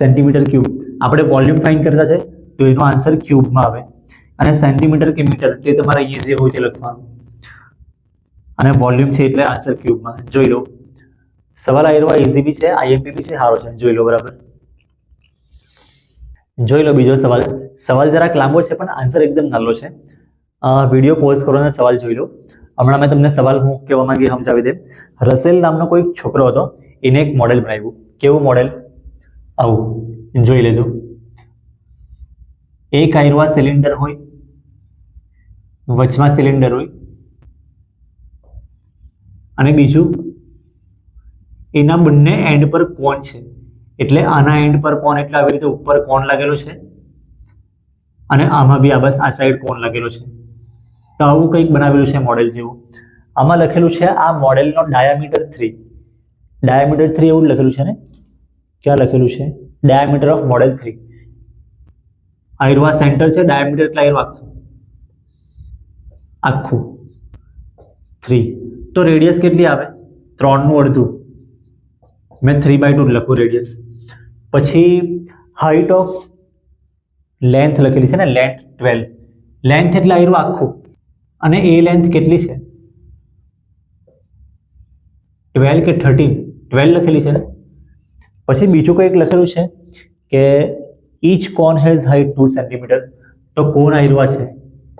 સેન્ટીમીટર ક્યુબ. આપણે વોલ્યુમ ફાઇન્ડ કરતા છે તો એનો આન્સર ક્યુબમાં આવે, અને સેન્ટીમીટર કે મીટર તે તમારે અહીંયા જે હોય તે લખવાનું, અને વોલ્યુમ છે એટલે આન્સર ક્યુબમાં. જોઈ લો સવાલ આવ્યો ઇઝી બી છે, આઈએમપી બી છે, સારો છે, જોઈ લો બરાબર. જોઈ લો બીજો સવાલ જરાક લાંબો છે પણ આન્સર એકદમ નાનો છે. વિડીયો પોઝ કરો અને સવાલ જોઈ લો. હમણાં મેં તમને સવાલ હું કહેવા માંગી સમજાવી દે. રસેલ નામનો કોઈ છોકરો હતો, એને એક મોડેલ બનાવ્યું. કેવું મોડેલ? આવું જોઈ લેજો. એક આયરવા સિલિન્ડર હોય, વચમાં સિલિન્ડર હોય, અને બીજું એના બંને એન્ડ પર કોન છે, એટલે આના એન્ડ પર કોન એટલે આવી રીતે ઉપર કોન લાગેલો છે, અને આમાં બી આ બસ આ સાઈડ કોન લાગેલો છે. તો આવું કંઈક બનાવેલું છે મોડેલ જેવું. આમાં લખેલું છે આ મોડેલનો ડાયામીટર 3. ડાયામીટર 3 એવું લખેલું છે ને, ક્યાં લખેલું છે? Diameter of model 3. આયરવા સેન્ટર છે, ડાયામીટર એટલે આયરવા આખું 3. તો રેડિયસ કેટલી આવે? 3/2. મેં 3/2 લખું રેડિયસ. પછી હાઇટ ઓફ લેન્થ લખેલી છે ને, લેન્થ 12. લેન્થ એટલે આયરવા આખું, અને એ લેન્થ કેટલી છે? 12 કે 13? 12 લખેલી છે ને. પછી બીજું કંઈક લખેલું છે કે each cone has height 2 centimetre. તો કોન આયરવા છે,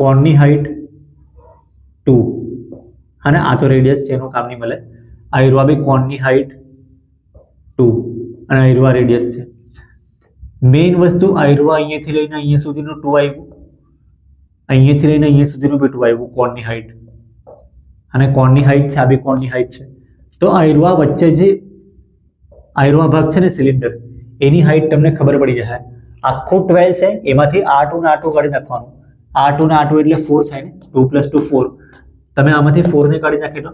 કોનની હાઇટ 2, અને આ તો રેડિયસ છે, એનું કામ નહીં મળે. આયરવા બી કોનની હાઇટ 2, અને આયરવા રેડિયસ છે. મેઇન વસ્તુ આયરવા અહીંયાથી લઈને અહીંયા સુધીનું 2 આવ્યું, અહીંયાથી લઈને અહીંયા સુધીનું બી 2 આવ્યું કોણની હાઈટ, અને કોણની હાઈટ છે, આ બી કોણની હાઈટ છે. તો આયરવા વચ્ચે જે આયરવા ભાગ છે ને સિલિન્ડર, એની હાઈટ તમને ખબર પડી જશે. આખું 12 છે, એમાંથી R2 ને R2 કાઢી નાખવાનું. R2 ને R2 એટલે 4 થાય ને, 2 + 2 4. તમે આમાંથી 4 ને કાઢી નાખી દો,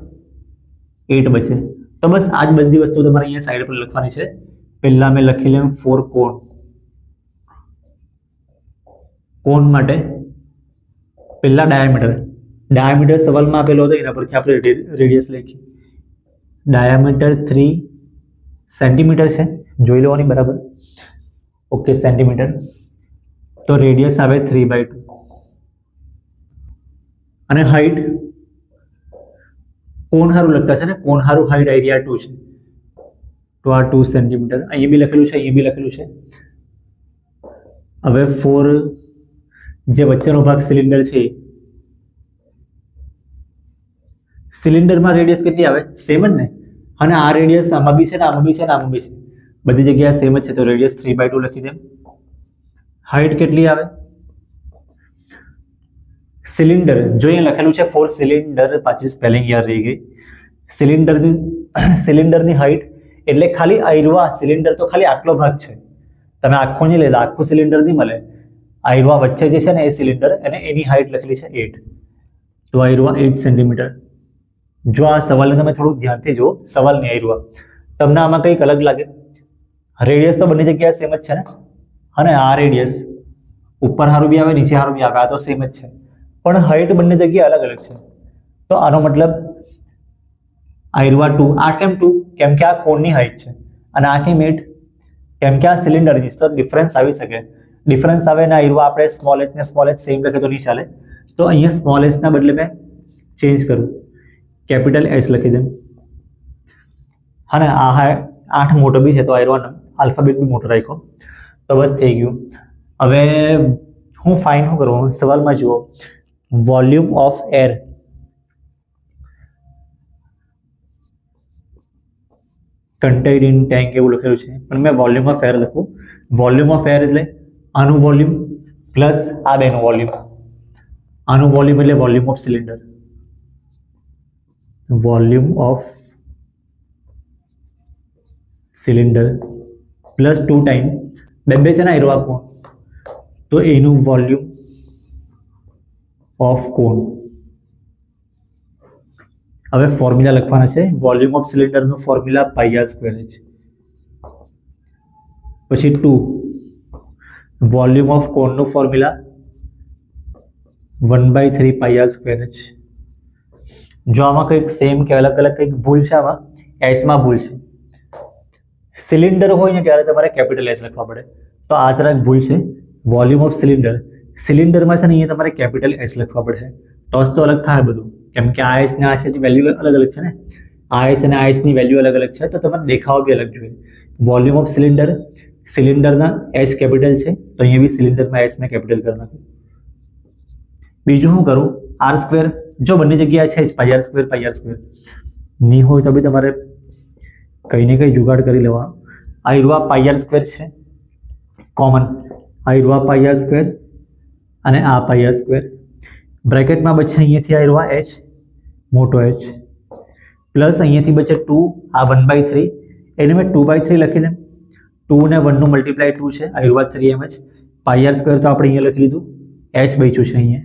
8 બચે. તો બસ આ જ બધી વસ્તુ તમારે અહીંયા સાઈડ પર લખવાની છે. પહેલા મેં લખી લેમ 4 કોણ. કોણ માટે પહેલા ડાયામીટર સવાલમાં આપેલો હતો, એના પરથી આપણે રેડિયસ લખી. ડાયામીટર 3 સેન્ટીમીટર છે, જોઈ લેવાની બરાબર. Okay, centimetre. તો રેડિયસ આવે 3/2 અને હાઈટ કોણ હારું લખતા છે ને, કોણ હારું હાઈટ એરિયા 2 છે, તો આ 2 સેન્ટીમીટર. અહીંયા બી લખેલું છે, અહીંયા બી લખેલું છે. હવે 4 જે વચ્ચેનો ભાગ સિલિન્ડર છે, સિલિન્ડરમાં રેડિયસ કેટલી આવે? સેમ જ ને. અને આ રેડિયસ આમાં બી છે ને, આમાં બી છે ને, આમાં બી છે, બધી જગ્યાએ સેમ જ છે. તો રેડિયસ 3/2 લખી દે. હાઈટ કેટલી આવે? સિલિન્ડર જો અહીંયા લખેલું છે 4 સિલિન્ડર, પાછી સ્પેલિંગ યાદ રહી ગઈ. સિલિન્ડરની હાઈટ એટલે ખાલી આયરવા સિલિન્ડર તો ખાલી આટલો ભાગ છે, તમે આખો નહીં લેતા, આખું સિલિન્ડર નહીં મળે. આયરવા વચ્ચે જે છે ને એ સિલિન્ડર, અને એની હાઈટ લખેલી છે 8. તો આયરવા 8 સેન્ટીમીટર. જો આ સવાલને તમે થોડુંક ધ્યાનથી જુઓ, સવાલની આયરવા તમને આમાં કંઈક અલગ લાગે? રેડિયસ તો બંને જગ્યાએ સેમ જ છે ને, અને આ રેડિયસ ઉપર હારું બી આવે, નીચે હારું બી આવે, આ તો સેમ જ છે, પણ હાઈટ બંને જગ્યાએ અલગ અલગ છે. તો આનો મતલબ આયરવા 2. આ કેમ 2? કેમ કે આ કોણની હાઈટ છે, અને આ કેમ 8? કેમ કે આ સિલિન્ડરની. તો ડિફરન્સ આવી શકે. ડિફરન્સ આવે ને આયરવા આપણે સ્મોલ h ને સ્મોલ h સેમ લખે તો નહીં ચાલે. તો અહીંયા સ્મોલ h ના બદલે મેં ચેન્જ કરું, કેપિટલ H લખી દઉં. હા ને, આ 8 મોટો બી છે, તો આયરવા આલ્ફાબેટ બી મોટો રાખ્યો. તો બસ થઈ ગયું. હવે હું ફાઇન શું કરવાનું? સવાલમાં જુઓ, volume of air contained in tank એવું લખેલું છે, પણ મેં વોલ્યુમ ઓફ એર લખું. વોલ્યુમ ઓફ એર એટલે આનું વોલ્યુમ પ્લસ આ બેનું વોલ્યુમ. આનું વોલ્યુમ એટલે volume of cylinder. Volume of cylinder plus 2 time બે છે ને આયરવા કોણ, તો એનું વોલ્યુમ ઓફ કોણ. હવે ફોર્મ્યુલા લખવાના છે. વોલ્યુમ ઓફ સિલિન્ડરનું ફોર્મ્યુલા πr²h. પછી 2 વોલ્યુમ ઓફ કોણનું ફોર્મ્યુલા 1/3 πr²h. જો આમાં કંઈક સેમ કે અલગ અલગ કંઈક ભૂલ છે, આમાં એચમાં ભૂલ છે. સિલિન્ડર હોય ને ત્યારે તમારે કેપિટલ એચ લખવા પડે, તો આ જરાક ભૂલ છે. વોલ્યુમ ઓફ સિલિન્ડરમાં છે ને અહીંયા તમારે કેપિટલ એચ લખવા પડે. ટોસ તો અલગ થાય બધું, કેમ કે આ એચ ને આ એચ વેલ્યુ અલગ અલગ છે ને, આ એચ અને આ એચની વેલ્યુ અલગ અલગ છે, તો તમારે દેખાવ બી અલગ જોઈએ. વોલ્યુમ ઓફ સિલિન્ડરના એચ કેપિટલ છે, તો અહીંયા બી સિલિન્ડરમાં એચ મેં કેપિટલ કરી નાખ્યું. બીજું શું કરું? R². જો બંને જગ્યાએ છે જ πr² નહીં હોય તો બી તમારે કંઈ ને કંઈ જુગાડ કરી લેવાનો. આયરવા πr² છે કોમન, આયરવા πr² અને આ πr². બ્રેકેટમાં બચે અહીંયાથી આયરવા h, મોટો h, પ્લસ અહીંયાથી બચે 2, આ 1/3. એને મેં 2/3 લખી દઉં. 2 ને 1 નું મલ્ટીપ્લાય 2 છે, આયરવા 3mh. πr² તો આપણે અહીંયા લખી લીધું, h બચ્યું છે અહીંયા.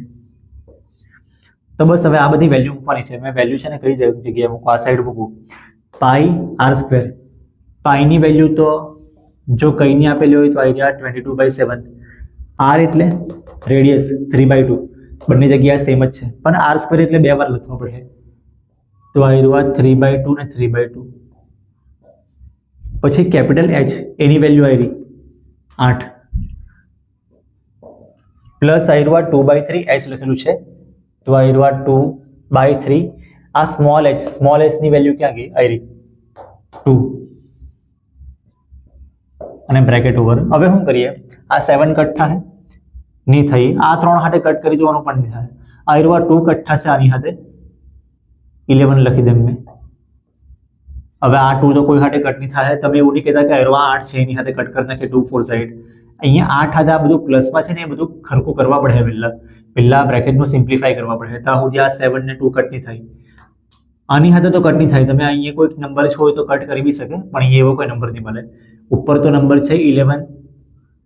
તો બસ હવે આ બધી વેલ્યુ મૂકવાની છે. મેં વેલ્યુ છે ને કઈ જગ્યાએ મૂકું? આ સાઈડ મૂકું. πr². પાઈની વેલ્યુ તો જો કંઈની આપેલી હોય તો આઈડિયા 22/7. r એટલે રેડિયસ 3/2, બંને જગ્યાએ સેમ જ છે, પણ r² એટલે 2 વાર લખવા પડે. તો આઈરવા 3/2 ને 3/2. પછી કેપિટલ H, એની વેલ્યુ આવી 8, પ્લસ આઈરવા 2/3 h લખેલું છે, તો આઈરવા 2/3. આ સ્મોલ h ની વેલ્યુ ક્યાં ગઈ? આઈરી 2 અને બ્રેકેટ ઓવર. હવે શું કરીએ? આ 7 કટ થાય નહીં થઈ, આ 3 હાથે કટ કરી દેવાનું પણ નહીં થાય. આઈરવા 2 કટ થશે આની હાથે, 11 લખી દઉં મેં. હવે આ 2 તો કોઈ સાથે કટ નહીં થાય, તમે એવું નહીં કહેતા કે અરે આ 8 છે એની સાથે કટ કરી નાખીએ 2 4 સાઈડ. અહીંયા 8 સાથે આ બધું પ્લસમાં છે ને એ બધું ખરખું કરવા પડે, પહેલા બ્રેકેટનું સિમ્પ્લિફાય કરવા પડે, ત્યાં સુધી આ 7 ને 2 કટ નહીં થાય. આની સાથે તો કટ નહીં થાય, તમે અહીંયા કોઈ નંબર હોય તો કટ કરી બી શકે, પણ અહીંયા એવો કોઈ નંબર નહીં મળે. ઉપર તો નંબર છે 11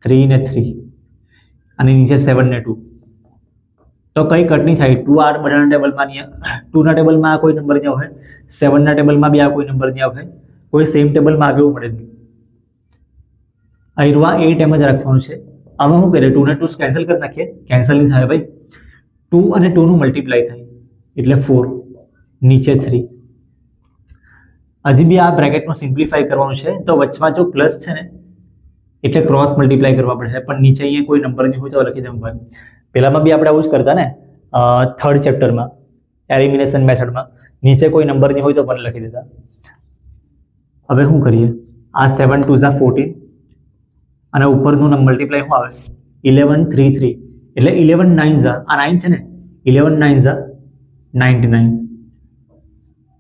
3 ને 3 અને નીચે 7 ને 2, તો કઈ કટ નહીં થાય. 2 આ બધાના ટેબલમાં નહીં, 2 ના ટેબલમાં આ કોઈ નંબર નહીં આવે, 7 ના ટેબલમાં બી આ કોઈ નંબર નહીં આવે, કોઈ સેમ ટેબલમાં આવ્યું મળે નહીં. અહીંયા 8 એમ જ રાખવાનું છે. આમાં શું કરીએ, 2 ને 2 કેન્સલ કરી નાખીએ, કેન્સલ નહીં થાય ભાઈ. 2 અને 2 નું મલ્ટીપ્લાય થાય એટલે 4, નીચે 3. હજી બી આ બ્રેકેટનું સિમ્પ્લિફાય કરવાનું છે, તો વચમાં જો પ્લસ છે ને એટલે ક્રોસ મલ્ટીપ્લાય કરવા પડે, પણ નીચે અહીંયા કોઈ નંબર નહીં હોય તો લખી દેવાનું. પહેલામાં બી આપણે આવું જ કરતા ને, થર્ડ ચેપ્ટરમાં એલિમિનેશન મેથડમાં નીચે કોઈ નંબર નહીં હોય તો પણ લખી દેતા. હવે શું કરીએ, આ 7 2 ઝા 14 અને ઉપરનું મલ્ટીપ્લાય શું આવે 11 3 3 એટલે 11 9 ઝા, આ 9 છે ને, 11 9 ઝા 99.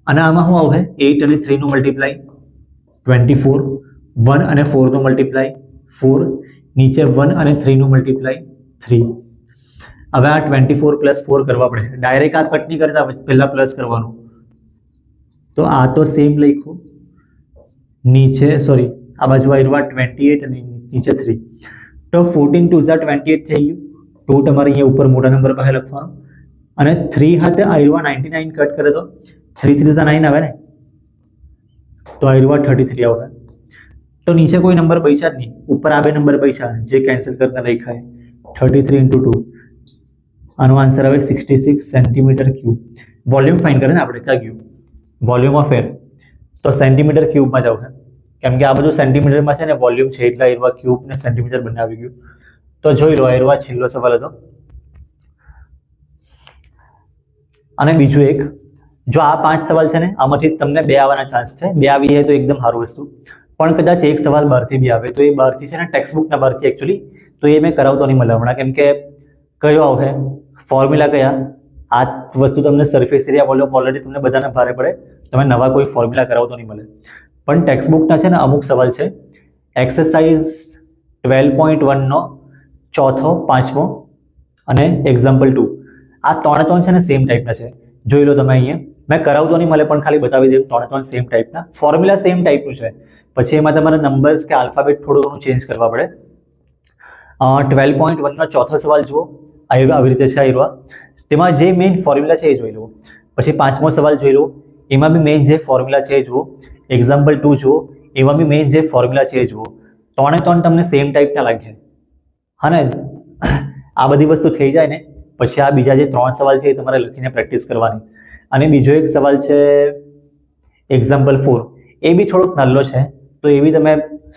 અને આમાં શું આવે 8 અને 3 નું મલ્ટીપ્લાય 24, 1 અને 4 નું મલ્ટીપ્લાય 4, નીચે 1 અને 3 નું મલ્ટીપ્લાય 3. હવે આ 24 પ્લસ 4 કરવા પડે, ડાયરેક્ટ આ કટ નહીં કરતા, પહેલા પ્લસ કરવાનું. તો આ તો સેમ લખ્યું, નીચે સોરી આ બાજુ આવ્યું 28 અને નીચે 3. તો 14 2 ઝા 28 થઈ ગયું, 2 તમારે અહીંયા ઉપર મોટા નંબર પાસે લખવાનો, અને 3 હાથે આવ્યું 99 કટ કરે તો 3 3 ઝા 9 આવે ને, તો આવ્યું 33 આવે. તો નીચે કોઈ નંબર બચ્યા જ નહીં, ઉપર આ બે નંબર બચ્યા જે કેન્સલ કરતા લખાય 33 × 2. આનો આન્સર આવે 66 સેન્ટીમીટર ક્યુબ. વોલ્યુમ ફાઇન્ડ કરે ને આપણે, ક્યાં ગયું વોલ્યુમ ઓફ એર, તો સેન્ટીમીટર ક્યુબમાં જ આવશે, કેમ કે આ બધું સેન્ટીમીટરમાં છે ને વોલ્યુમ છે, એટલે એરવા ક્યુબ ને સેન્ટીમીટર બંને આવી ગયું. તો જોઈ લો, એરવા છેલ્લો સવાલ હતો. અને બીજું એક, જો આ 5 સવાલ છે ને આમાંથી તમને 2 આવવાના ચાન્સ છે, 2 આવી જાય તો એકદમ સારું વસ્તુ, પણ કદાચ એક સવાલ બહારથી બી આવે તો એ બહારથી છે ને ટેક્સ્ટબુકના બહારથી એકચ્યુઅલી, તો એ મેં કરાવતો નહીં મળે હમણાં, કેમ કે કયો આવશે ફોર્મ્યુલા કયા, આ વસ્તુ તમને સરફેસ એરિયા વોલ્યુમ ઓલરેડી તમને બધાને ભારે પડે, તમે નવા કોઈ ફોર્મ્યુલા કરાવતો નહીં મળે. પણ ટેક્સ્ટબુકના છે ને અમુક સવાલ છે, એક્સરસાઇઝ 12.1 નો 4થો 5મો અને એક્ઝામ્પલ 2, આ 3 છે ને સેમ ટાઈપના છે. જોઈ લો તમે, અહીંયા મેં કરાવતો નહીં મળે પણ ખાલી બતાવી દઉં, 3 સેમ ટાઈપના, ફોર્મ્યુલા સેમ ટાઈપનું છે, પછી એમાં તમારે નંબર્સ કે આલ્ફાબેટ થોડું ઘણું ચેન્જ કરવા પડે. 12.1 નો 4થો સવાલ જુઓ, આવી રીતે છે આવ્યા, તેમાં જે મેઇન ફોર્મ્યુલા છે એ જોઈ લો. પછી 5મો સવાલ જોઈ લો, એમાં બી મેઇન જે ફોર્મ્યુલા છે એ જુઓ. એક્ઝામ્પલ 2 જુઓ, એમાં બી મેઇન જે ફોર્મ્યુલા છે એ જુઓ. 3 તમને સેમ ટાઈપના લાગે, હા ને. આ બધી વસ્તુ થઈ જાય ને પછી આ બીજા જે 3 સવાલ છે એ તમારે લખીને પ્રેક્ટિસ કરવાની. અને બીજો એક સવાલ છે એક્ઝામ્પલ 4, એ બી થોડોક નાનો છે, તો એ બી તમે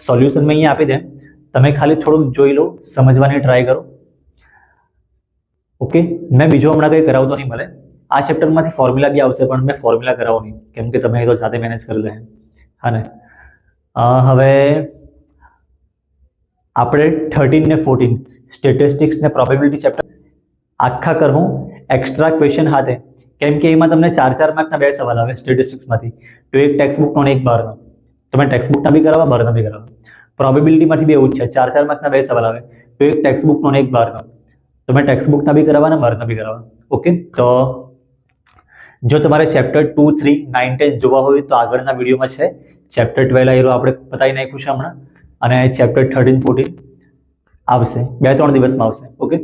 સોલ્યુશન મેં અહીંયા આપી દે, તમે ખાલી થોડુંક જોઈ લો, સમજવાની ટ્રાય કરો. ઓકે, મેં બીજો હમણાં કંઈ કરાવતો નહીં મળે. આ ચેપ્ટરમાંથી ફોર્મ્યુલા બી આવશે, પણ મેં ફોર્મ્યુલા કરાવો નહીં, કેમ કે તમે એ તો જાતે મેનેજ કરી લે, હા ને. હવે આપણે 13 ને 14 સ્ટેટિસ્ટિક્સ ને પ્રોબેબિલિટી ચેપ્ટર આખા કરું એક્સ્ટ્રા ક્વેશ્ચન હાથે, કેમ કે એમાં તમને 4 માર્કના 2 સવાલ આવે સ્ટેટિસ્ટિક્સમાંથી, તો એક ટેક્સ્ટબુકનો અને એક બહારનો. તમે ટેક્સ્ટબુકના બી કરાવવા, બહારના બી કરાવવા. પ્રોબેબિલિટીમાંથી બી એવું જ છે, 4 માર્કના 2 સવાલ આવે, તો એક ટેક્સ્ટબુકનો અને એક બહારનો. તમે ટેક્સ્ટબુકના બી કરાવવા અને બહારના બી કરાવવા. ઓકે, તો જો તમારે ચેપ્ટર 2 3 9 10 જોવા હોય તો આગળના વિડીયોમાં છે. ચેપ્ટર 12 આયરો આપણે પતાવી નાખ્યું છે હમણાં, અને ચેપ્ટર 13 14 આવશે, 2-3 દિવસમાં આવશે. ઓકે.